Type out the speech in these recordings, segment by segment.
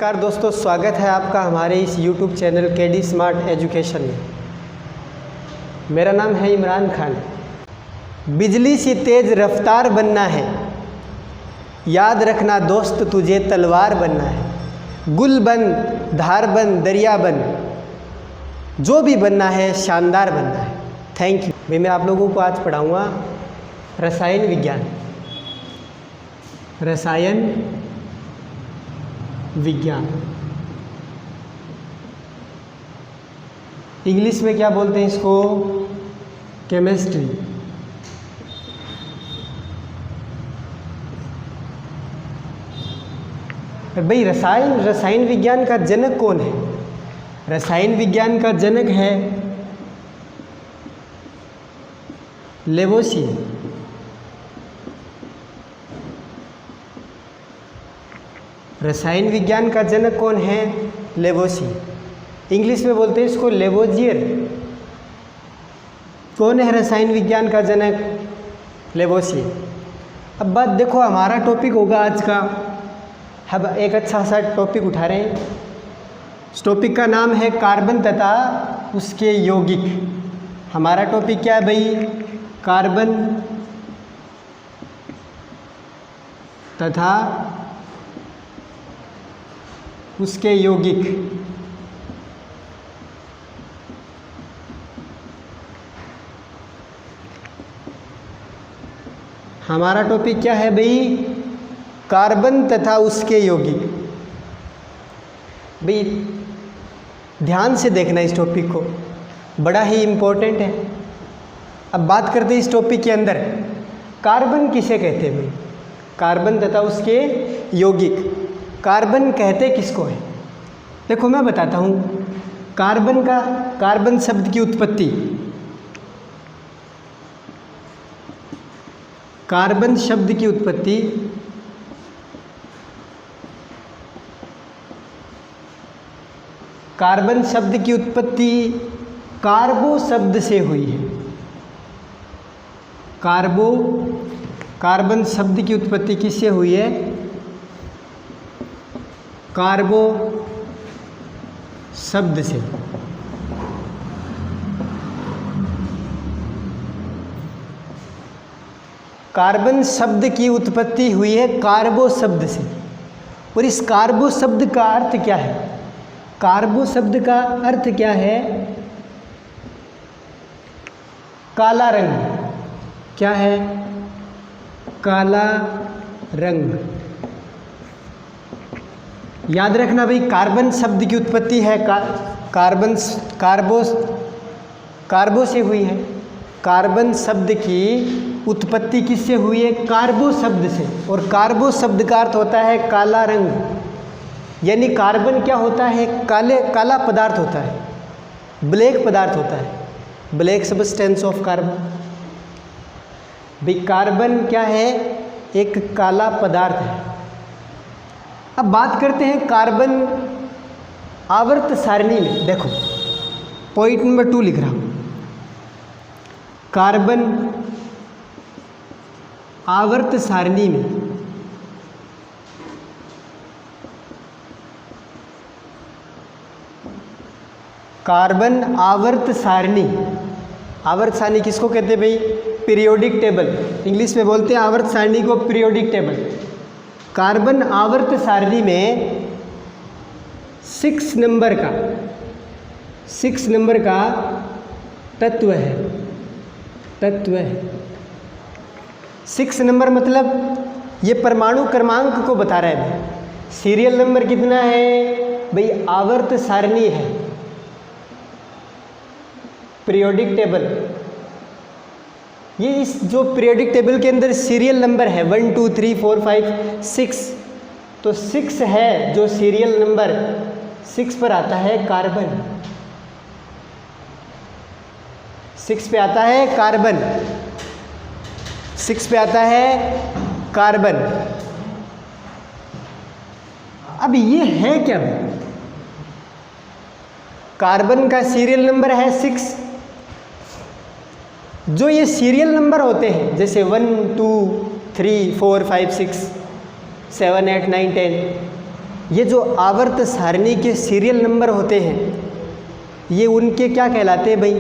नमस्कार दोस्तों, स्वागत है आपका हमारे इस YouTube channel KD smart education में। मेरा नाम है इमरान खान। बिजली सी तेज़ रफ्तार बनना है, याद रखना दोस्त तुझे तलवार बनना है। गुल बन, धार बन, दरिया बन, जो भी बनना है शानदार बनना है। Thank you. भाई मैं आप लोगों को आज पढ़ाऊँगा रसायन विज्ञान। रसायन विज्ञान इंग्लिश में क्या बोलते हैं इसको? केमिस्ट्री। भाई रसायन विज्ञान का जनक कौन है? रसायन विज्ञान का जनक है लेवोसियर। रसायन विज्ञान का जनक कौन है? लेवोसियर। इंग्लिश में बोलते हैं इसको लेवोजियर। कौन है रसायन विज्ञान का जनक? लेवोसियर। अब बात देखो, हमारा टॉपिक होगा आज का, हम एक अच्छा सा टॉपिक उठा रहे हैं। इस टॉपिक का नाम है कार्बन तथा उसके यौगिक। हमारा टॉपिक क्या है भाई? कार्बन तथा उसके यौगिक। हमारा टॉपिक क्या है भाई? कार्बन तथा उसके यौगिक। भाई ध्यान से देखना इस टॉपिक को, बड़ा ही इम्पोर्टेंट है। अब बात करते हैं इस टॉपिक के अंदर, कार्बन किसे कहते हैं भाई? कार्बन तथा उसके यौगिक। कार्बन कहते किसको है? देखो मैं बताता हूँ। कार्बन शब्द की उत्पत्ति, कार्बन शब्द की उत्पत्ति कार्बन शब्द की उत्पत्ति कार्बो शब्द से हुई है। कार्बन शब्द की उत्पत्ति किससे हुई है? कार्बो शब्द से। कार्बन शब्द की उत्पत्ति हुई है कार्बो शब्द से। और इस कार्बो शब्द का अर्थ क्या है? कार्बो शब्द का अर्थ क्या है? काला रंग। क्या है? काला रंग। याद रखना भाई, कार्बन शब्द की उत्पत्ति है कार्बो से हुई है। कार्बन शब्द की उत्पत्ति किससे हुई है? कार्बो शब्द से। और कार्बो शब्द का अर्थ होता है काला रंग। यानी कार्बन क्या होता है? काला पदार्थ होता है, ब्लैक पदार्थ होता है, ब्लैक सब्सटेंस ऑफ कार्बन। भाई कार्बन क्या है? एक काला पदार्थ है। अब बात करते हैं कार्बन आवर्त सारणी में। देखो पॉइंट नंबर 2 लिख रहा हूँ। कार्बन आवर्त सारणी में कार्बन आवर्त सारणी। आवर्त सारणी किसको कहते हैं भाई? Periodic table. इंग्लिश में बोलते हैं आवर्त सारणी को पीरियोडिक टेबल। कार्बन आवर्त सारणी में 6 नंबर का तत्व है। 6 नंबर मतलब ये परमाणु क्रमांक को बता रहा है। सीरियल नंबर कितना है भाई? आवर्त सारणी है, पीरियोडिक टेबल। ये इस जो पीरियोडिक टेबल के अंदर सीरियल नंबर है 1 2 3 4 5 6, तो 6 है जो सीरियल नंबर 6 पर आता है कार्बन। 6 पे आता है कार्बन। 6 पे आता है कार्बन। अब ये है क्या? कार्बन का सीरियल नंबर है 6। जो ये सीरियल नंबर होते हैं जैसे 1 2 3 4 5 6 7 8 9 10, ये जो आवर्त सारणी के सीरियल नंबर होते हैं ये उनके क्या कहलाते हैं भाई,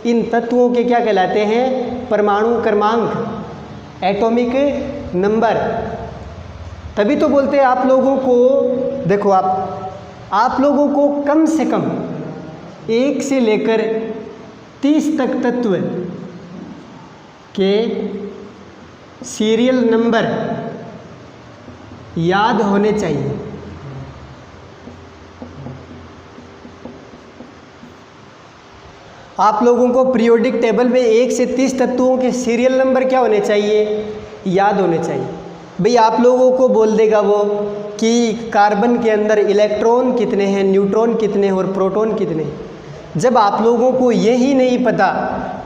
इन तत्वों के क्या कहलाते हैं, परमाणु क्रमांक, एटॉमिक नंबर। तभी तो बोलते हैं आप लोगों को, देखो आप लोगों को कम से कम 1 से लेकर 30 तक तत्व के सीरियल नंबर याद होने चाहिए। आप लोगों को पीरियोडिक टेबल में 1 से 30 तत्वों के सीरियल नंबर क्या होने चाहिए, याद होने चाहिए। भाई आप लोगों को बोल देगा वो कि कार्बन के अंदर इलेक्ट्रॉन कितने हैं, न्यूट्रॉन कितने हैं और प्रोटॉन कितने हैं। जब आप लोगों को यही नहीं पता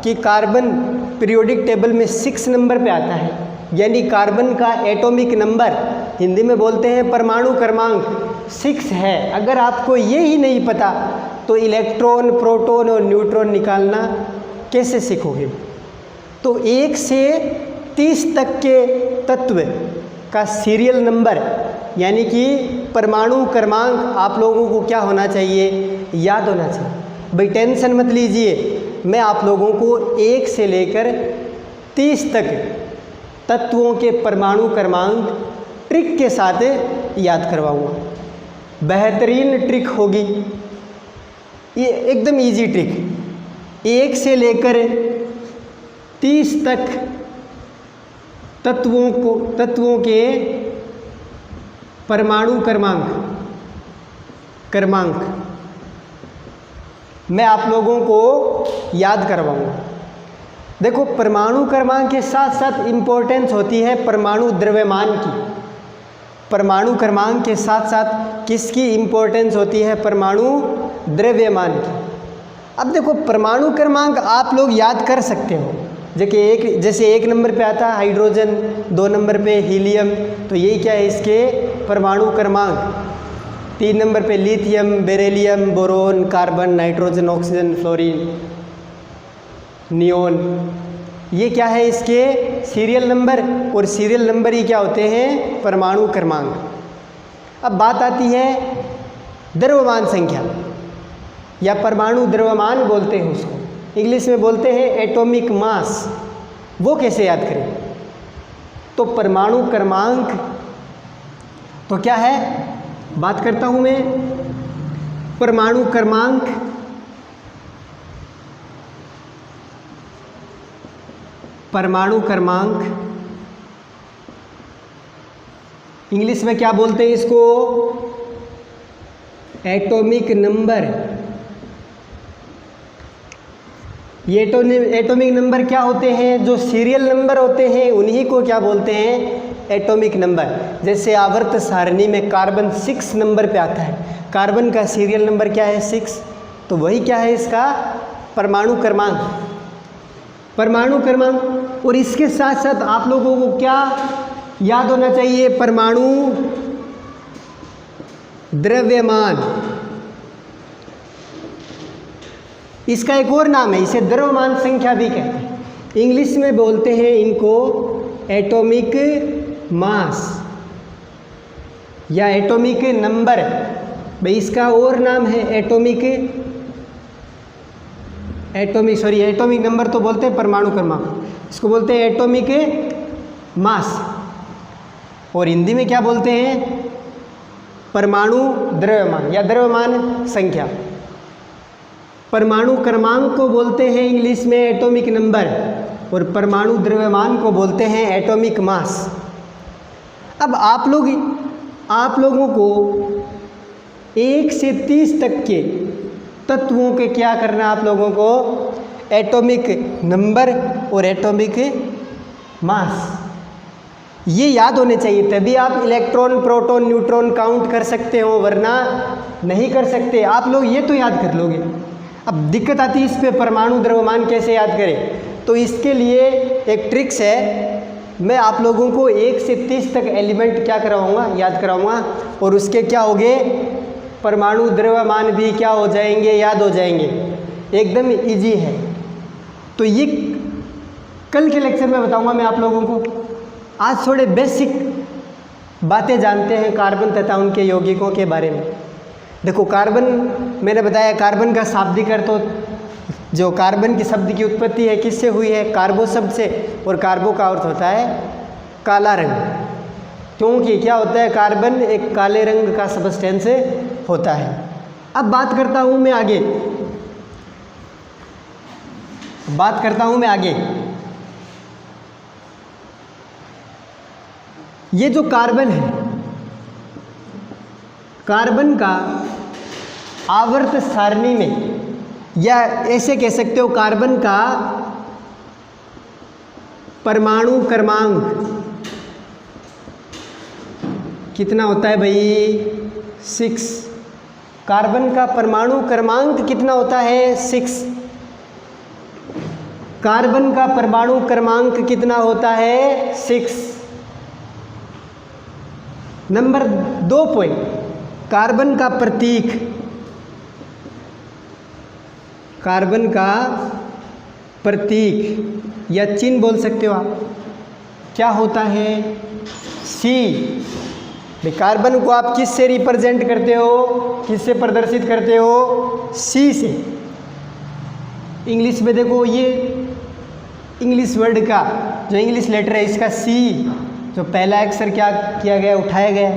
कि कार्बन पीरियोडिक टेबल में 6 नंबर पे आता है, यानी कार्बन का एटॉमिक नंबर, हिंदी में बोलते हैं परमाणु क्रमांक 6 है, अगर आपको यही नहीं पता तो इलेक्ट्रॉन, प्रोटॉन और न्यूट्रॉन निकालना कैसे सीखोगे। तो 1 से 30 तक के तत्व का सीरियल नंबर यानी कि परमाणु क्रमांक आप लोगों को क्या होना चाहिए, याद होना चाहिए। भाई टेंशन मत लीजिए, मैं आप लोगों को 1 से लेकर 30 तक तत्वों के परमाणु क्रमांक ट्रिक के साथ याद करवाऊंगा। बेहतरीन ट्रिक होगी ये, एकदम इजी ट्रिक। 1 से लेकर 30 तक तत्वों के परमाणु क्रमांक मैं आप लोगों को याद करवाऊंगा। देखो परमाणु क्रमांक के साथ साथ इम्पोर्टेंस होती है परमाणु द्रव्यमान की। परमाणु क्रमांक के साथ साथ किसकी इम्पोर्टेंस होती है, परमाणु द्रव्यमान की। अब देखो परमाणु क्रमांक आप लोग याद कर सकते हो, जैसे 1 नंबर पे आता है हाइड्रोजन, 2 नंबर पे हीलियम, तो यही क्या है इसके परमाणु क्रमांक। 3 नंबर पे lithium, beryllium, boron, carbon, nitrogen, oxygen, fluorine, neon, ये क्या है इसके सीरियल नंबर, और सीरियल नंबर ही क्या होते हैं, परमाणु क्रमांक। अब बात आती है द्रव्यमान संख्या या परमाणु द्रव्यमान बोलते हैं उसको, इंग्लिश में बोलते हैं एटॉमिक मास। वो कैसे याद करें, तो परमाणु क्रमांक तो क्या है, बात करता हूं मैं। परमाणु क्रमांक इंग्लिश में क्या बोलते हैं इसको, एटॉमिक नंबर। ये एटॉमिक नंबर क्या होते हैं, जो सीरियल नंबर होते हैं उन्हीं को क्या बोलते हैं, एटॉमिक नंबर। जैसे आवर्त सारणी में कार्बन 6 नंबर पे आता है, कार्बन का सीरियल नंबर क्या है, 6, तो वही क्या है इसका परमाणु क्रमांक। और इसके साथ साथ आप लोगों को क्या याद होना चाहिए, परमाणु द्रव्यमान। इसका एक और नाम है, इसे द्रव्यमान संख्या भी कहते हैं। इंग्लिश में बोलते हैं इनको एटॉमिक मास या एटॉमिक नंबर। भाई इसका और नाम है एटॉमिक नंबर तो बोलते हैं परमाणु क्रमांक, इसको बोलते हैं एटॉमिक मास। और हिंदी में क्या बोलते हैं, परमाणु द्रव्यमान या द्रव्यमान संख्या। परमाणु क्रमांक को बोलते हैं इंग्लिश में एटॉमिक नंबर, और परमाणु द्रव्यमान को बोलते हैं एटॉमिक मास। अब आप लोगों को 1 से 30 तक के तत्वों के क्या करना है, आप लोगों को एटॉमिक नंबर और एटॉमिक मास ये याद होने चाहिए, तभी आप इलेक्ट्रॉन, प्रोटॉन, न्यूट्रॉन काउंट कर सकते हो, वरना नहीं कर सकते। आप लोग ये तो याद कर लोगे। अब दिक्कत आती है इस पे, परमाणु द्रव्यमान कैसे याद करें, तो इसके लिए एक ट्रिक्स है। मैं आप लोगों को 1 से 30 तक एलिमेंट क्या कराऊंगा, याद कराऊंगा, और उसके क्या होंगे, परमाणु द्रव्यमान भी क्या हो जाएंगे, याद हो जाएंगे। एकदम इजी है। तो ये कल के लेक्चर में बताऊंगा मैं आप लोगों को। आज थोड़े बेसिक बातें जानते हैं कार्बन तथा उनके यौगिकों के बारे में। देखो कार्बन, मैंने बताया कार्बन का शाब्दिक अर्थ जो कार्बन की शब्द की उत्पत्ति है किससे हुई है, कार्बो शब्द से, और कार्बो का अर्थ होता है काला रंग, क्योंकि क्या होता है कार्बन एक काले रंग का सब्सटेंस होता है। अब बात करता हूँ मैं आगे, ये जो कार्बन है, कार्बन का आवर्त सारणी में, या ऐसे कह सकते हो कार्बन का परमाणु क्रमांक कितना होता है भाई, 6। कार्बन का परमाणु क्रमांक कितना होता है, 6। कार्बन का परमाणु क्रमांक कितना होता है, 6। नंबर 2 पॉइंट, कार्बन का प्रतीक, कार्बन का प्रतीक या चिन्ह बोल सकते हो आप, क्या होता है, सी। कार्बन को आप किस से रिप्रेजेंट करते हो, किससे प्रदर्शित करते हो, सी से। इंग्लिश में देखो, ये इंग्लिश वर्ड का जो इंग्लिश लेटर है इसका सी, जो पहला अक्षर क्या किया गया, उठाया गया,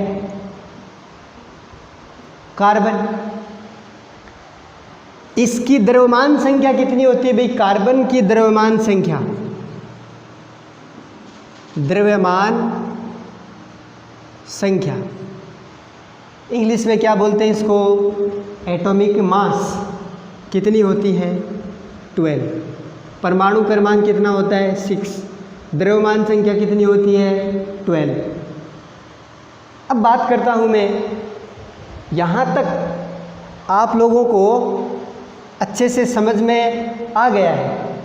कार्बन। इसकी द्रव्यमान संख्या कितनी होती है भाई, कार्बन की द्रव्यमान संख्या, द्रव्यमान संख्या इंग्लिश में क्या बोलते हैं इसको, एटॉमिक मास, कितनी होती है, 12। परमाणु क्रमांक कितना होता है, 6। द्रव्यमान संख्या कितनी होती है, 12। अब बात करता हूँ मैं, यहाँ तक आप लोगों को अच्छे से समझ में आ गया है।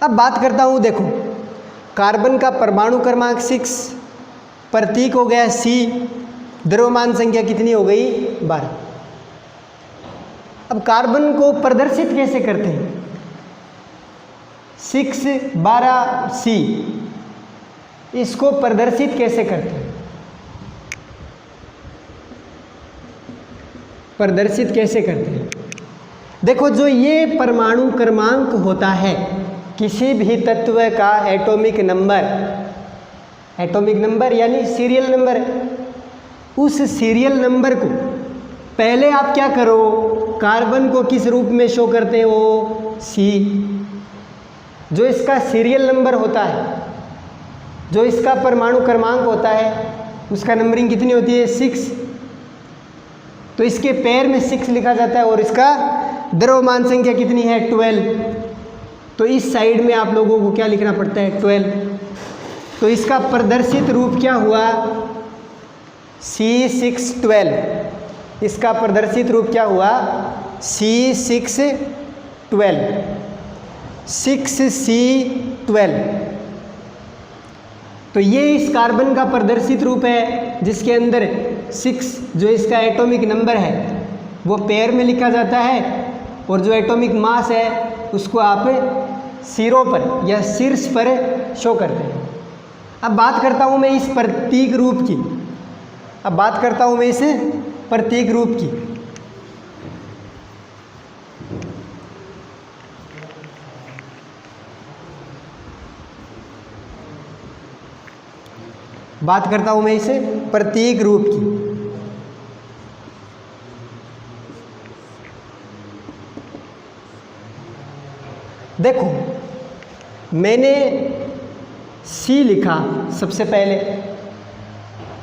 अब बात करता हूँ, देखो कार्बन का परमाणु क्रमांक 6, प्रतीक हो गया सी, द्रव्यमान संख्या कितनी हो गई, 12। अब कार्बन को प्रदर्शित कैसे करते हैं, 6 12 सी, इसको प्रदर्शित कैसे करते हैं, प्रदर्शित कैसे करते हैं। देखो जो ये परमाणु क्रमांक होता है किसी भी तत्व का एटॉमिक नंबर यानी सीरियल नंबर, उस सीरियल नंबर को पहले आप क्या करो, कार्बन को किस रूप में शो करते हो, सी। जो इसका सीरियल नंबर होता है, जो इसका परमाणु क्रमांक होता है, उसका नंबरिंग कितनी होती है, 6। तो इसके पैर में 6 लिखा जाता है और इसका द्रव्यमान संख्या कितनी है, 12। तो इस साइड में आप लोगों को क्या लिखना पड़ता है, 12। तो इसका प्रदर्शित रूप क्या हुआ, C612। इसका प्रदर्शित रूप क्या हुआ, C612, 6C12। तो ये इस कार्बन का प्रदर्शित रूप है जिसके अंदर 6 जो इसका एटॉमिक नंबर है वो पैर में लिखा जाता है, और जो एटॉमिक मास है उसको आप सिरों पर या शीर्ष पर शो करते हैं। अब बात करता हूँ मैं इस प्रतीक रूप की, बात करता हूँ मैं इस प्रतीक रूप की। देखो मैंने सी लिखा सबसे पहले।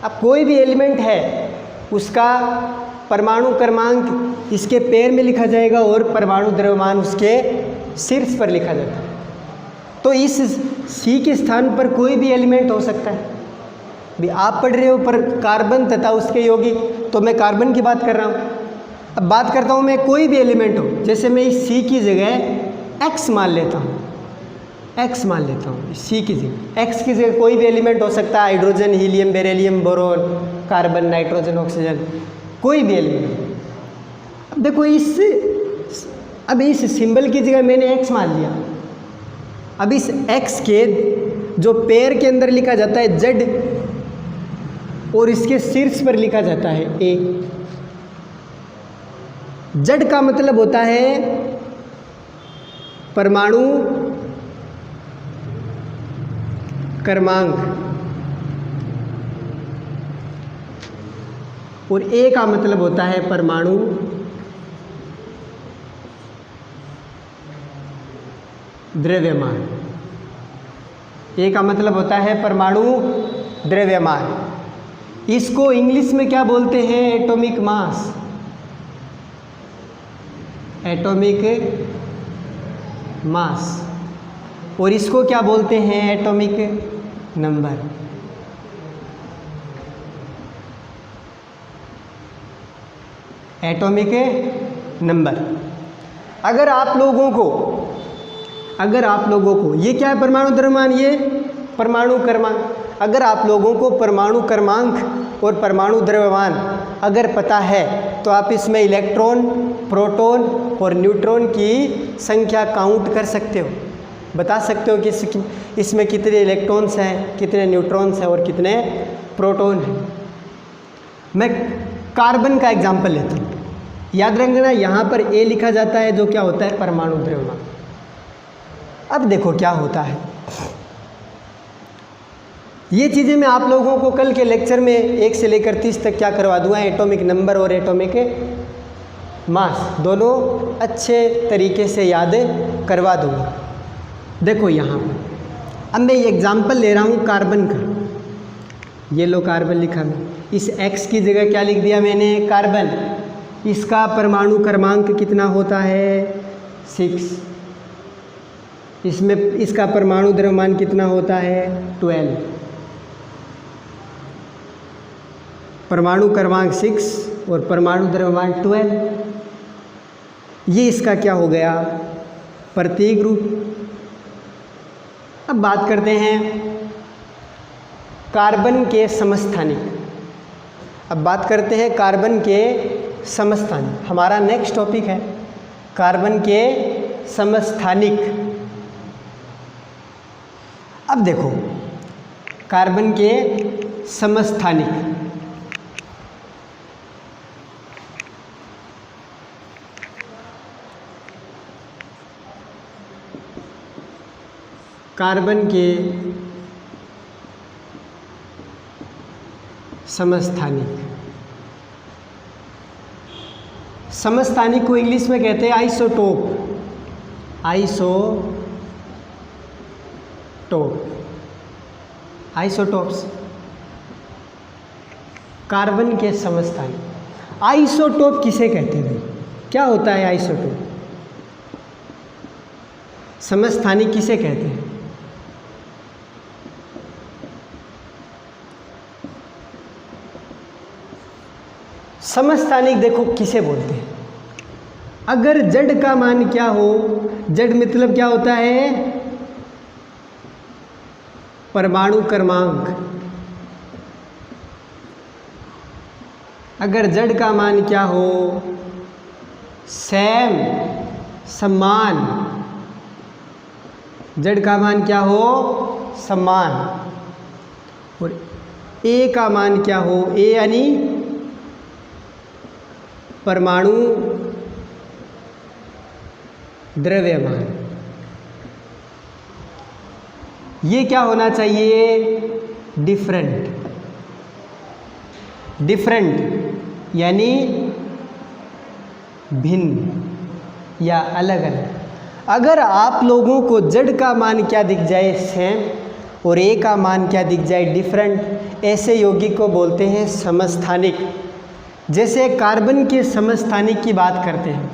अब कोई भी एलिमेंट है उसका परमाणु क्रमांक इसके पैर में लिखा जाएगा और परमाणु द्रव्यमान उसके शीर्ष पर लिखा जाता है। तो इस सी के स्थान पर कोई भी एलिमेंट हो सकता है। भी आप पढ़ रहे हो पर कार्बन तथा उसके यौगिक, तो मैं कार्बन की बात कर रहा हूँ। अब बात करता हूँ मैं कोई भी एलिमेंट हो, जैसे मैं इस सी की जगह एक्स मान लेता हूँ, सी की जगह एक्स की जगह कोई भी एलिमेंट हो सकता है, hydrogen, helium, beryllium, boron, carbon, nitrogen, oxygen, कोई भी एलिमेंट। अब देखो अब इस सिंबल की जगह मैंने एक्स मान लिया। अब इस एक्स के जो पैर के अंदर लिखा जाता है जेड, और इसके शीर्ष पर लिखा जाता है ए। जड़ का मतलब होता है परमाणु क्रमांक और ए का मतलब होता है परमाणु द्रव्यमान। ए का मतलब होता है परमाणु द्रव्यमान। इसको इंग्लिश में क्या बोलते हैं? Atomic mass, atomic mass. और इसको क्या बोलते हैं? Atomic number. Atomic number. अगर आप लोगों को ये क्या है? परमाणु द्रव्यमान, ये परमाणु क्रमांक। अगर आप लोगों को परमाणु क्रमांक और परमाणु द्रव्यमान अगर पता है तो आप इसमें इलेक्ट्रॉन, प्रोटॉन और न्यूट्रॉन की संख्या काउंट कर सकते हो, बता सकते हो कि इसमें कितने इलेक्ट्रॉन्स हैं, कितने न्यूट्रॉन्स हैं और कितने प्रोटॉन हैं। मैं कार्बन का एग्जाम्पल लेता हूँ। याद रखना यहाँ पर ए लिखा जाता है जो क्या होता है? परमाणु द्रव्यमान। अब देखो क्या होता है। ये चीज़ें मैं आप लोगों को कल के लेक्चर में 1 से लेकर 30 तक क्या करवा दूंगा? एटॉमिक नंबर और एटॉमिक मास दोनों अच्छे तरीके से याद करवा दूंगा। देखो यहाँ पर अब मैं एग्जाम्पल ले रहा हूँ कार्बन का। ये लो कार्बन लिखा मैं, इस X की जगह क्या लिख दिया मैंने? कार्बन। इसका परमाणु क्रमांक कितना होता है? 6। इसमें इसका परमाणु द्रव्यमान कितना होता है? 12। परमाणु क्रमांक 6 और परमाणु द्रव्यमान 12। ये इसका क्या हो गया? प्रतीक रूप। अब बात करते हैं कार्बन के समस्थानिक। अब बात करते हैं कार्बन के समस्थानिक। हमारा नेक्स्ट टॉपिक है कार्बन के समस्थानिक। अब देखो कार्बन के समस्थानिक। कार्बन के समस्थानिक। समस्थानिक को इंग्लिश में कहते हैं आइसोटोप। आइसोटोप्स कार्बन के समस्थानिक। आइसोटोप किसे कहते हैं? क्या होता है आइसोटोप? समस्थानिक किसे कहते हैं? समस्थानिक देखो किसे बोलते हैं? अगर जड़ का मान क्या हो? जड़ मतलब क्या होता है? परमाणु क्रमांक। अगर जड़ का मान क्या हो? सेम, समान। जड़ का मान क्या हो? समान। और ए का मान क्या हो? ए यानी परमाणु द्रव्यमान। ये क्या होना चाहिए? डिफरेंट। डिफरेंट यानी भिन्न या अलग अलग। अगर आप लोगों को जड़ का मान क्या दिख जाए? सेम, और ए का मान क्या दिख जाए? डिफरेंट, ऐसे यौगिक को बोलते हैं समस्थानिक। जैसे कार्बन के समस्थानिक की बात करते हैं।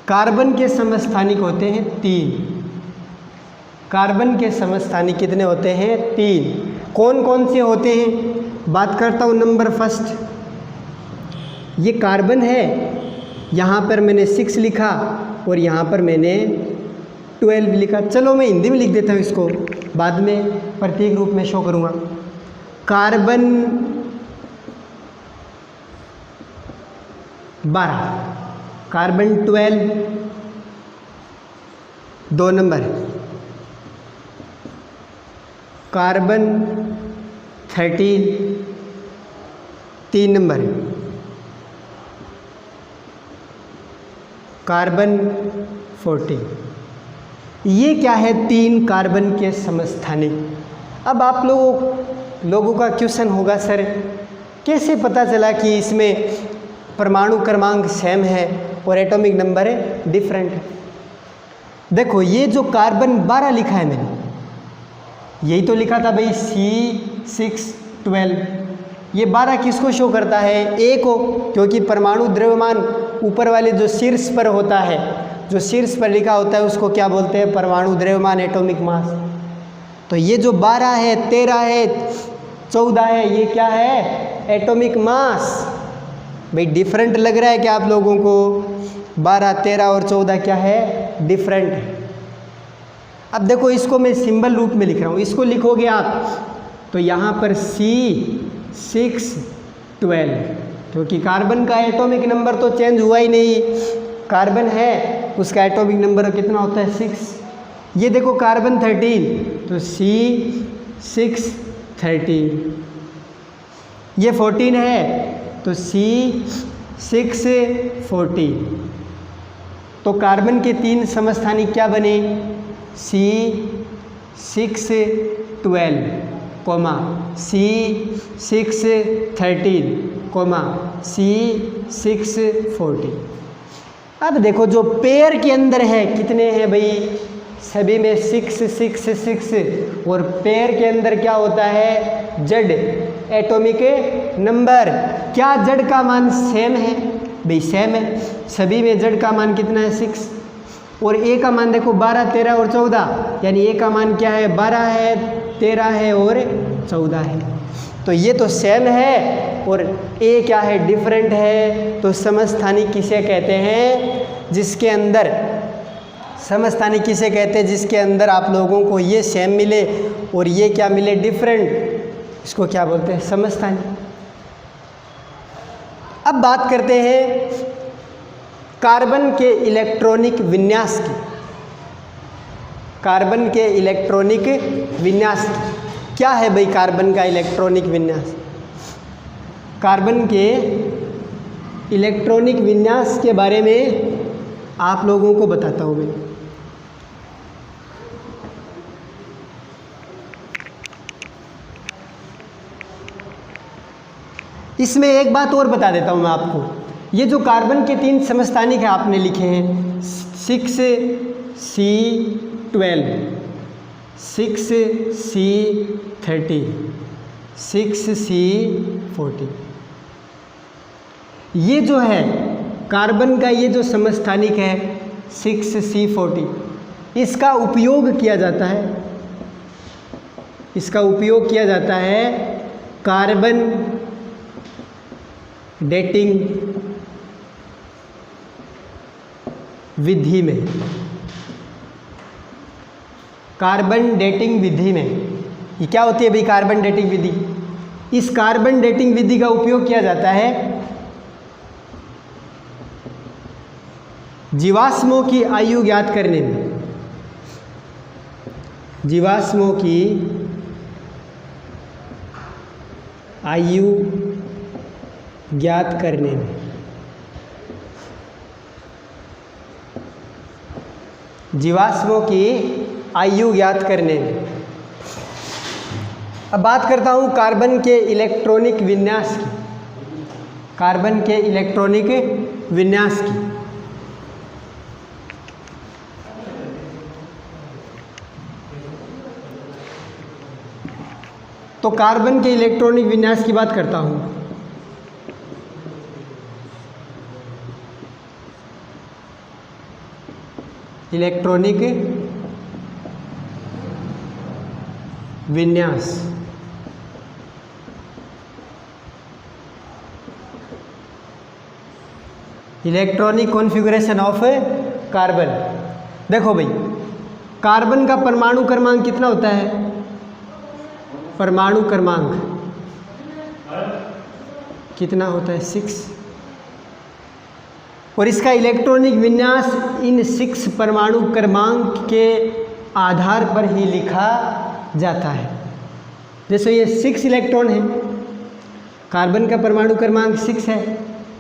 कार्बन के समस्थानिक होते हैं 3। कार्बन के समस्थानिक कितने होते हैं? 3। कौन कौन से होते हैं? बात करता हूँ नंबर फर्स्ट। ये कार्बन है, यहाँ पर मैंने 6 लिखा और यहाँ पर मैंने 12 लिखा। चलो मैं हिंदी में लिख देता हूँ, इसको बाद में प्रतीक रूप में शो करूँगा। Carbon 12, carbon 12, 2 number. Carbon 13, 3 number carbon 14। ये क्या है? 3 कार्बन के समस्थानिक। अब आप लोगों का क्वेश्चन होगा, सर कैसे पता चला कि इसमें परमाणु क्रमांक सेम है और एटॉमिक नंबर है डिफरेंट है? देखो ये जो कार्बन 12 लिखा है मैंने, यही तो लिखा था भाई C612। ये 12 किसको शो करता है? A को, क्योंकि परमाणु द्रव्यमान ऊपर वाले जो शीर्ष पर होता है, जो शीर्ष पर लिखा होता है उसको क्या बोलते हैं? परमाणु द्रव्यमान, एटॉमिक मास। तो ये जो 12 है, 13 है, 14 है, ये क्या है? Atomic mass. भाई डिफरेंट लग रहा है क्या आप लोगों को? 12, 13 और 14 क्या है? डिफरेंट है। अब देखो इसको मैं सिंबल रूप में लिख रहा हूँ, इसको लिखोगे आप तो यहाँ पर C612, क्योंकि कार्बन का एटॉमिक नंबर तो चेंज हुआ ही नहीं, कार्बन है उसका एटॉमिक नंबर कितना होता है? 6। ये देखो कार्बन 13 तो C613, ये 14 है तो C614। तो कार्बन के 3 समस्थानिक क्या बने? C612, C613, C614। अब देखो जो पेयर के अंदर है कितने हैं भाई? सभी में 6 6 6। और पेयर के अंदर क्या होता है? Z, atomic number. क्या जेड का मान सेम है? भाई सेम है, सभी में जेड का मान कितना है? 6। और ए का मान देखो 12, 13 और 14, यानी ए का मान क्या है? 12 है, 13 है और 14 है। तो ये तो सेम है और ए क्या है? डिफरेंट है। तो समस्थानिक किसे कहते हैं? जिसके अंदर समस्थानिक किसे कहते हैं? जिसके अंदर आप लोगों को ये सेम मिले और ये क्या मिले? डिफरेंट। इसको क्या बोलते हैं? समस्थानिक। अब बात करते हैं कार्बन के इलेक्ट्रॉनिक विन्यास की। कार्बन के इलेक्ट्रॉनिक विन्यास क्या है भाई? कार्बन का इलेक्ट्रॉनिक विन्यास, कार्बन के इलेक्ट्रॉनिक विन्यास के बारे में आप लोगों को बताता हूँ मैं। इसमें एक बात और बता देता हूँ मैं आपको। ये जो कार्बन के 3 समस्थानिक है आपने लिखे हैं 6C12, 6C13, 6C14। ये जो है कार्बन का ये जो समस्थानिक है 6C14, इसका उपयोग किया जाता है, इसका उपयोग किया जाता है कार्बन डेटिंग विधि में। कार्बन डेटिंग विधि में ये क्या होती है भाई? कार्बन डेटिंग विधि। इस कार्बन डेटिंग विधि का उपयोग किया जाता है जीवाश्मों की आयु ज्ञात करने में। जीवाश्मों की आयु ज्ञात करने में। जीवाश्मों की आयु ज्ञात करने में। अब बात करता हूँ कार्बन के इलेक्ट्रॉनिक विन्यास की। कार्बन के इलेक्ट्रॉनिक विन्यास की। तो कार्बन के इलेक्ट्रॉनिक विन्यास की बात करता हूँ। इलेक्ट्रॉनिक विन्यास। Electronic configuration of carbon. देखो भाई कार्बन का परमाणु क्रमांक कितना होता है? परमाणु क्रमांक कितना होता है? 6। और इसका इलेक्ट्रॉनिक विन्यास इन 6 परमाणु क्रमांक के आधार पर ही लिखा जाता है। जैसे ये 6 इलेक्ट्रॉन है कार्बन का परमाणु क्रमांक 6 है।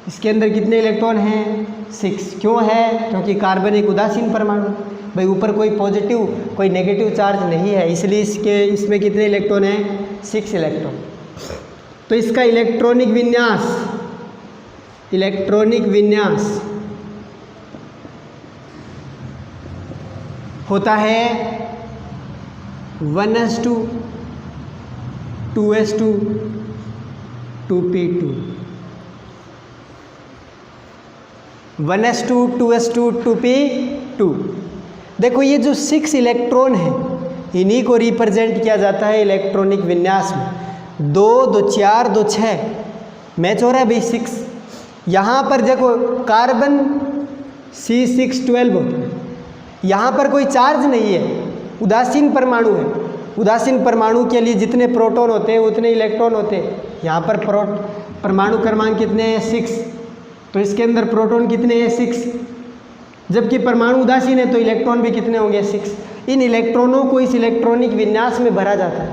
इसके अंदर कितने इलेक्ट्रॉन हैं? 6। क्यों है? क्योंकि कार्बन एक उदासीन परमाणु, भाई ऊपर कोई पॉजिटिव कोई नेगेटिव चार्ज नहीं है, इसलिए इसमें कितने इलेक्ट्रॉन हैं? 6 इलेक्ट्रॉन। तो इसका इलेक्ट्रॉनिक विन्यास होता है 1s2 2s2 2p2। 1s2 2s2 2p2। देखो ये जो 6 इलेक्ट्रॉन हैं इन्हीं को रिप्रेजेंट किया जाता है इलेक्ट्रॉनिक विन्यास में। 2 2 4 2 6 मैच हो रहा है भाई 6। यहाँ पर देखो कार्बन C612 होता है, यहाँ पर कोई चार्ज नहीं है, उदासीन परमाणु है। उदासीन परमाणु के लिए जितने प्रोटॉन होते हैं उतने इलेक्ट्रॉन होते हैं। यहाँ पर परमाणु क्रमांक कितने हैं? 6। तो इसके अंदर प्रोटॉन कितने हैं? 6। जबकि परमाणु उदासीन है तो इलेक्ट्रॉन भी कितने होंगे? 6। इन इलेक्ट्रॉनों को इस इलेक्ट्रॉनिक विन्यास में भरा जाता है।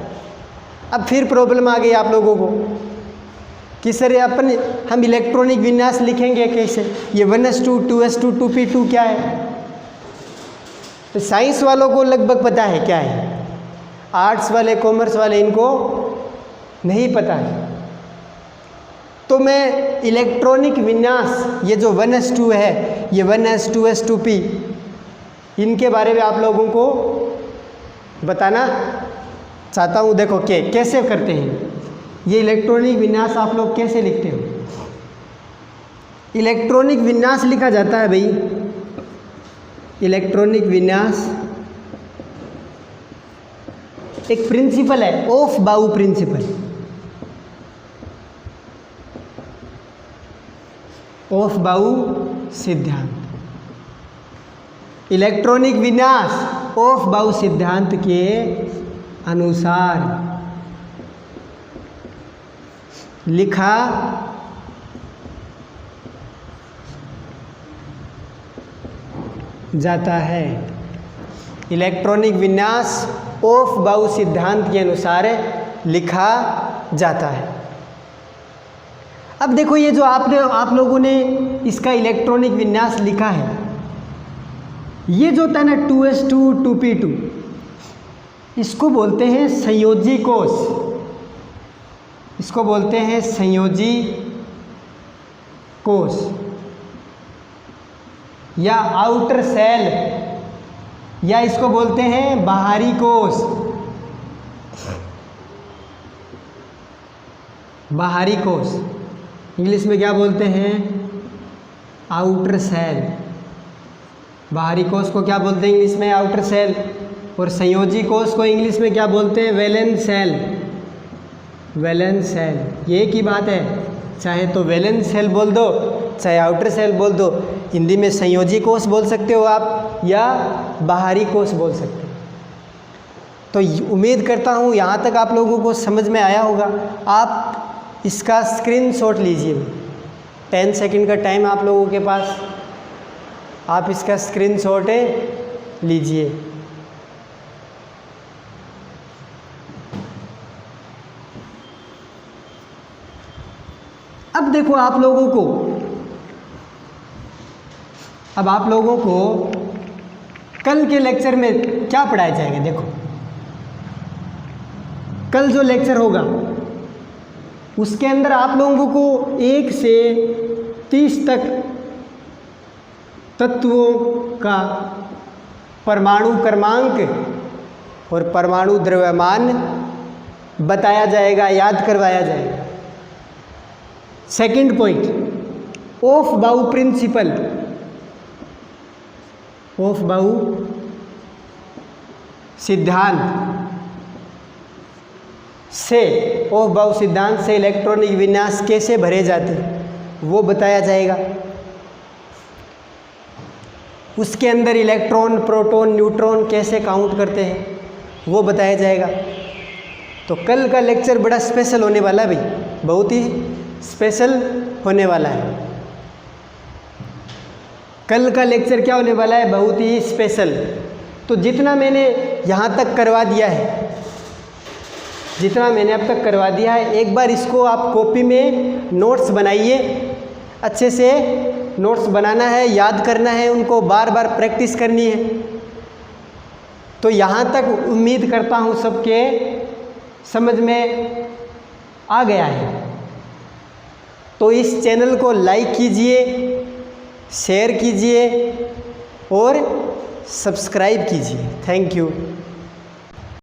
अब फिर प्रॉब्लम आ गई आप लोगों को कि सर हम इलेक्ट्रॉनिक विन्यास लिखेंगे कैसे? ये 1s2 2s2 2p2 क्या है? तो साइंस वालों को लगभग पता है क्या है, आर्ट्स वाले कॉमर्स वाले इनको नहीं पता है। तो मैं इलेक्ट्रॉनिक विन्यास ये जो 1s2 है, ये 1s 2s 2p, इनके बारे में आप लोगों को बताना चाहता हूँ। देखो कैसे करते हैं ये इलेक्ट्रॉनिक विन्यास, आप लोग कैसे लिखते हो? इलेक्ट्रॉनिक विन्यास लिखा जाता है भाई, इलेक्ट्रॉनिक विन्यास एक प्रिंसिपल है, ऑफ बाउ प्रिंसिपल। ऑफ बाउ सिद्धांत, इलेक्ट्रॉनिक विन्यास ऑफ बाउ सिद्धांत के अनुसार लिखा जाता है। इलेक्ट्रॉनिक विन्यास ऑफ बाउ सिद्धांत के अनुसार लिखा जाता है। अब देखो ये जो आप लोगों ने इसका इलेक्ट्रॉनिक विन्यास लिखा है, ये जो होता है ना 2s2 2p2, इसको बोलते हैं संयोजी कोष, इसको बोलते हैं संयोजी कोष या आउटर सेल, या इसको बोलते हैं बाहरी कोष। बाहरी कोष इंग्लिश में क्या बोलते हैं? Outer cell. बाहरी कोष को क्या बोलते हैं इंग्लिश में? Outer cell. और संयोजी कोष को इंग्लिश में क्या बोलते हैं? Valence shell. वैलेंस सेल ये की बात है, चाहे तो वैलेंस सेल बोल दो चाहे आउटर सेल बोल दो। हिंदी में संयोजी कोष बोल सकते हो आप या बाहरी कोष बोल सकते हो। तो उम्मीद करता हूँ यहाँ तक आप लोगों को समझ में आया होगा। आप इसका स्क्रीनशॉट लीजिए, 10 सेकंड का टाइम आप लोगों के पास, आप इसका स्क्रीनशॉट लीजिए। अब देखो आप लोगों को कल के लेक्चर में क्या पढ़ाया जाएगा। देखो कल जो लेक्चर होगा उसके अंदर आप लोगों को 1 से 30 तक तत्वों का परमाणु क्रमांक और परमाणु द्रव्यमान बताया जाएगा, याद करवाया जाएगा। सेकंड पॉइंट, ऑफ बाउ प्रिंसिपल, ऑफ बाउ सिद्धांत से, ऑफ बाउ सिद्धांत से इलेक्ट्रॉनिक विन्यास कैसे भरे जाते हैं वो बताया जाएगा। उसके अंदर इलेक्ट्रॉन, प्रोटॉन, न्यूट्रॉन कैसे काउंट करते हैं वो बताया जाएगा। तो कल का लेक्चर बड़ा स्पेशल होने वाला है भाई, बहुत ही स्पेशल होने वाला है। कल का लेक्चर क्या होने वाला है? बहुत ही स्पेशल। तो जितना मैंने यहाँ तक करवा दिया है जितना मैंने अब तक करवा दिया है, एक बार इसको आप कॉपी में नोट्स बनाइए। अच्छे से नोट्स बनाना है, याद करना है, उनको बार बार प्रैक्टिस करनी है। तो यहाँ तक उम्मीद करता हूँ सबके समझ में आ गया है। तो इस चैनल को लाइक कीजिए, शेयर कीजिए और सब्सक्राइब कीजिए। Thank you.